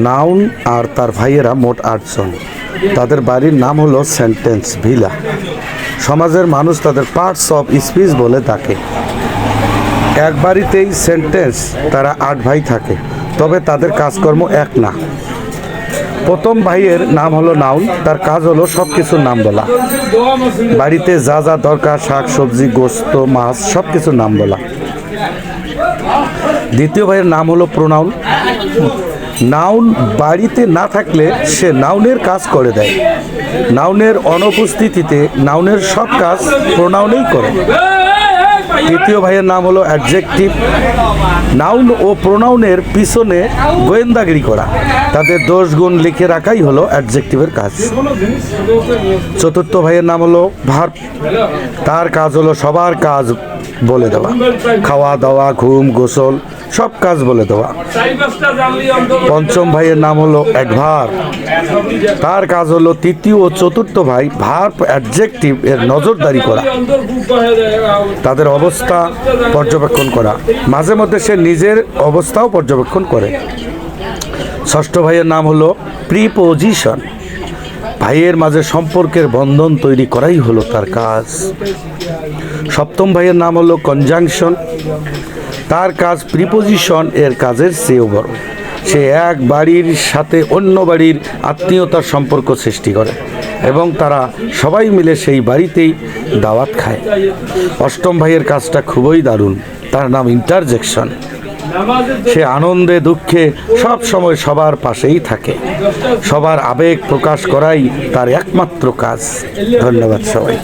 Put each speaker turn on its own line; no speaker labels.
Noun আর তার ভাইয়েরা মোট 8 জন। তাদের বাড়ির নাম হলো সেন্টেন্স ভিলা। সমাজের মানুষ তাদের পার্টস অফ স্পিচ বলে ডাকে। এক বাড়িতেই সেন্টেন্স তারা 8 ভাই থাকে, তবে তাদের কাজকর্ম এক না। প্রথম ভাইয়ের নাম হলো নাউন, তার কাজ হলো সব কিছুর নাম বলা। বাড়িতে যা যা দরকার, শাক সবজি গোস্ত মাছ সব কিছুর নাম বলা। দ্বিতীয় ভাইয়ের নাম হলো প্রোনাউন। নাউন বাড়িতে না থাকলে সে নাউনের কাজ করে দেয়। নাউনের অনুপস্থিতিতে নাউনের সব কাজ প্রোনাউনেই করে। তৃতীয় ভাইয়ের নাম হলো অ্যাডজেক্টিভ। নাউন ও প্রোনাউনের পিছনে গোয়েন্দাগিরি করা, তাদের দোষ গুণ লিখে রাখাই হলো অ্যাডজেক্টিভের কাজ। চতুর্থ ভাইয়ের নাম হলো ভার্ব। তার কাজ হলো সবার কাজ বলে দেওয়া, খাওয়া দাওয়া ঘুম গোসল সব কাজ বলে দেওয়া। পঞ্চম ভাইয়ের নাম হলো অ্যাডভার্ব। তার কাজ হলো তৃতীয় ও চতুর্থ ভাই ভার্ব অ্যাডজেক্টিভ এর নজরদারি করা, তাদের অবস্থা পর্যবেক্ষণ করা, মাঝে মধ্যে সে নিজের অবস্থাও পর্যবেক্ষণ করে। ষষ্ঠ ভাইয়ের নাম হলো প্রিপোজিশন। ভাইয়ের মাঝে সম্পর্কের বন্ধন তৈরি করাই হলো তার কাজ। সপ্তম ভাইয়ের নাম হলো কনজাংশন। তার কাজ প্রিপোজিশন এর কাজের চেয়েও বড়। সে এক বাড়ির সাথে অন্য বাড়ির আত্মীয়তার সম্পর্ক সৃষ্টি করে এবং তারা সবাই মিলে সেই বাড়িতেই দাওয়াত খায়। অষ্টম ভাইয়ের কাজটা খুবই দারুণ, তার নাম ইন্টারজেকশন। সে আনন্দে দুঃখে সব সময় সবার পাশেই থাকে। সবার আবেগ প্রকাশ করাই তার একমাত্র কাজ। ধন্যবাদ সবাই।